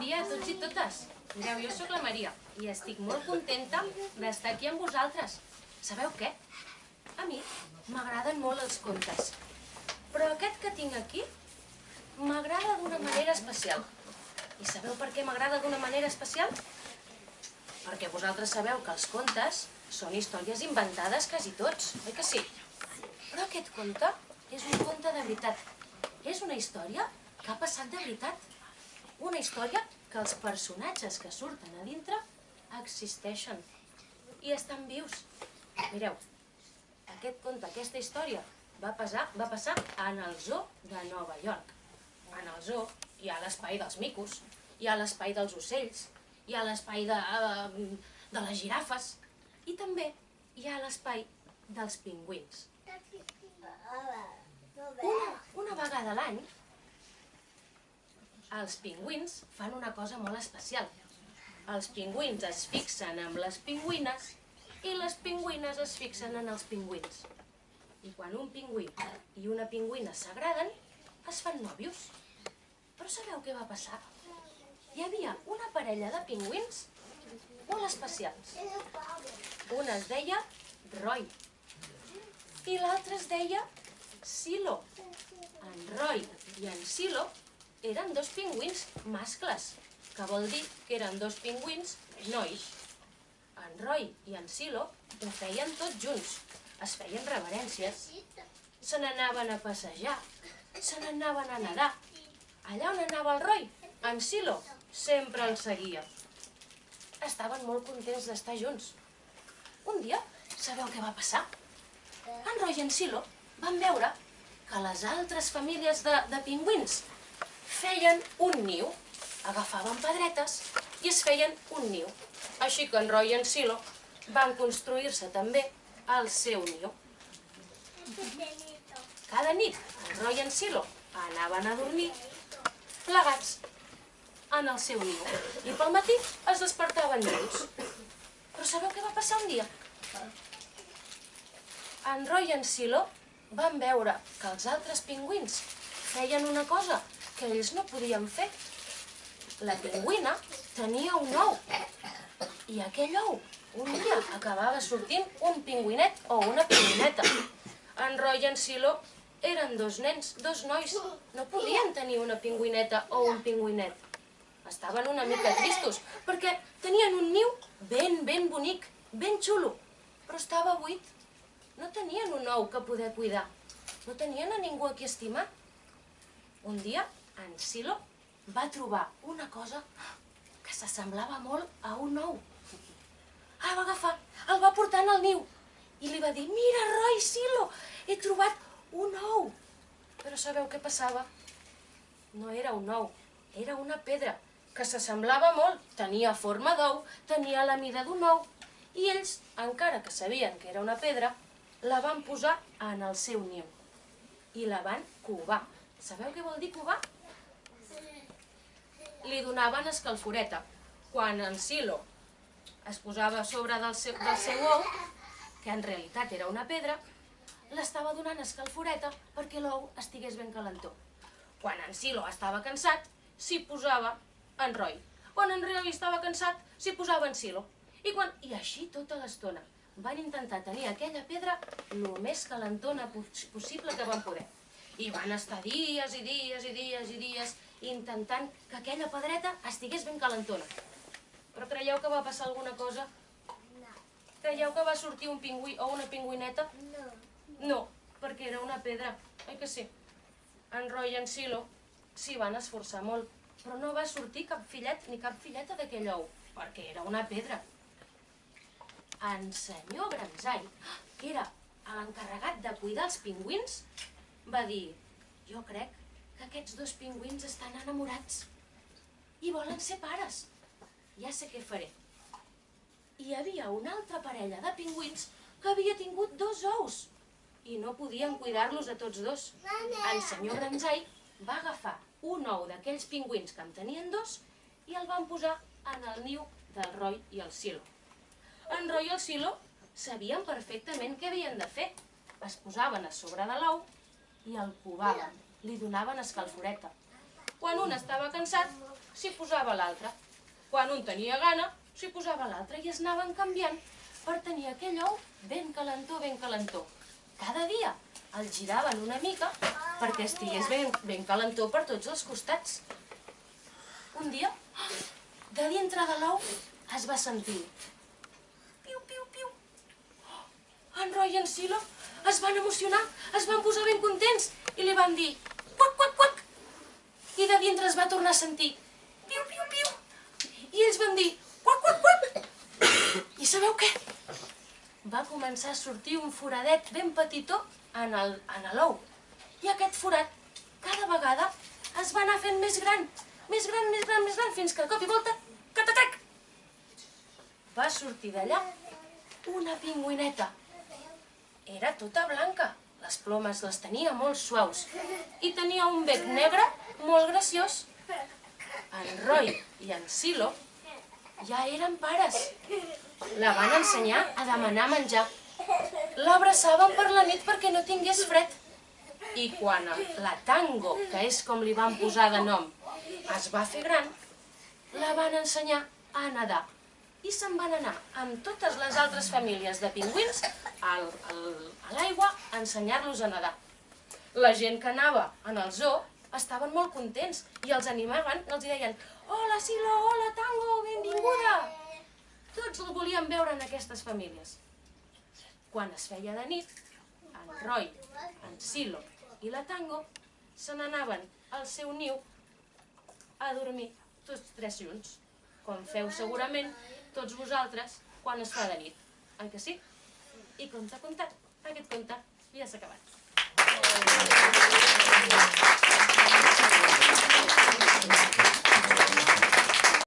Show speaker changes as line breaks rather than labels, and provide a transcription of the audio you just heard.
dia a tots i totes. Mireu, jo sóc la Maria i estic molt contenta d'estar aquí amb vosaltres. Sabeu què? A mi m'agraden molt els contes, però aquest que tinc aquí m'agrada d'una manera especial. I sabeu per què m'agrada d'una manera especial? Perquè vosaltres sabeu que els contes són històries inventades quasi tots, oi que sí? Però aquest conte és un conte de veritat. És una història que ha passat de veritat. Una història que els personatges que surten a dintre existeixen i estan vius. Mireu, aquest conte, aquesta història, va passar en el zoo de Nova York. En el zoo hi ha l'espai dels micos, hi ha l'espai dels ocells, hi ha l'espai de les girafes i també hi ha l'espai dels pingüins. Una vegada a l'any, els pingüins fan una cosa molt especial. Els pingüins es fixen amb les pingüines i les pingüines es fixen en els pingüins. I quan un pingüí i una pingüina s'agraden, es fan nòvios. Però sabeu què va passar? Hi havia una parella de pingüins molt especials. Un es deia Roy i l'altre es deia Silo. En Roy i en Silo eren dos pingüins mascles, que vol dir que eren dos pingüins nois. En Roy i en Silo ho feien tots junts, es feien reverències, se n'anaven a passejar, se n'anaven a nedar. Allà on anava el Roy, en Silo sempre el seguia. Estaven molt contents d'estar junts. Un dia, sabeu què va passar? En Roy i en Silo van veure que les altres famílies de pingüins feien un niu, agafaven pedretes i es feien un niu. Així que en Roy i en Silo van construir-se també el seu niu. Cada nit, en Roy i en Silo anaven a dormir plegats en el seu niu i pel matí es despertaven junts. Però sabeu què va passar un dia? En Roy i en Silo van veure que els altres pingüins feien una cosa que ells no podien fer. La pingüina tenia un ou i aquell ou un dia acabava sortint un pingüinet o una pingüineta. En Roy i en Silo eren dos nens, dos nois, no podien tenir una pingüineta o un pingüinet. Estaven una mica tristos perquè tenien un niu ben bonic, ben xulo, però estava buit. No tenien un ou que poder cuidar, no tenien a ningú a qui estimar. Un dia, en Silo va trobar una cosa que s'assemblava molt a un ou. El va agafar, el va portar al niu i li va dir: "Mira, Roy, Silo, he trobat un ou." Però sabeu què passava? No era un ou, era una pedra que s'assemblava molt, tenia forma d'ou, tenia la mida d'un ou, i ells, encara que sabien que era una pedra, la van posar en el seu niu i la van covar. Sabeu què vol dir covar? Li donaven escalforeta. Quan en Silo es posava a sobre del seu ou, que en realitat era una pedra, l'estava donant escalforeta perquè l'ou estigués ben calentó. Quan en Silo estava cansat, s'hi posava en Roy. Quan en Roy estava cansat, s'hi posava en Silo. I així tota l'estona. Van intentar tenir aquella pedra el més calentona possible que van poder. I van estar dies i dies i dies i dies intentant que aquella pedreta estigués ben calentona. Però creieu que va passar alguna cosa?
No.
Creieu que va sortir un pingüí o una pingüineta?
No.
No, perquè era una pedra, oi que sí? En Roy i en Silo s'hi van esforçar molt, però no va sortir cap fillet ni cap filleta d'aquell ou, perquè era una pedra. En senyor Granzai, que era l'encarregat de cuidar els pingüins, va dir: "Jo crec que aquests dos pingüins estan enamorats i volen ser pares. Ja sé què faré." Hi havia una altra parella de pingüins que havia tingut dos ous i no podien cuidar-los a tots dos. En senyor Granzai va agafar un ou d'aquells pingüins que en tenien dos i el van posar en el niu del Roy i el Silo. En Roy i el Silo sabien perfectament què havien de fer. Es posaven a sobre de l'ou i el covaven, li donaven escalforeta. Quan un estava cansat, s'hi posava l'altre. Quan un tenia gana, s'hi posava l'altre i es anaven canviant per tenir aquell ou ben calentó, ben calentó. Cada dia el giraven una mica perquè estigués ben calentó per tots els costats. Un dia, de dintre de l'ou es va sentir piu, piu, piu. En Roy i en Silo es van emocionar, es van posar ben contents i li van dir quac, quac, quac. I de dintre es va tornar a sentir piu, piu, piu. I ells van dir quac, quac, quac. I sabeu què? Va començar a sortir un foradet ben petitó en l'ou. I aquest forat, cada vegada, es va anar fent més gran, més gran, més gran, més gran, fins que de cop i volta, catacac! Va sortir d'allà una pingüineta. Era tota blanca, les plomes les tenia molt suaus i tenia un bec negre molt graciós. En Roy i en Silo ja eren pares. La van ensenyar a demanar menjar. L'abraçaven per la nit perquè no tingués fred. I quan la Tango, que és com li van posar de nom, es va fer gran, la van ensenyar a nedar. I se'n van anar amb totes les altres famílies de pingüins a l'aigua a ensenyar-los a nedar. La gent que anava en el zoo estaven molt contents i els animaven, els deien «Hola, Silo, hola, Tango, benvinguda!» Tots el volien veure en aquestes famílies. Quan es feia de nit, en Roy, en Silo i la Tango se n'anaven al seu niu a dormir tots tres junts, com feu segurament tots vosaltres quan es fa de nit. Oi que sí? I conte, aquest conte ja s'ha acabat.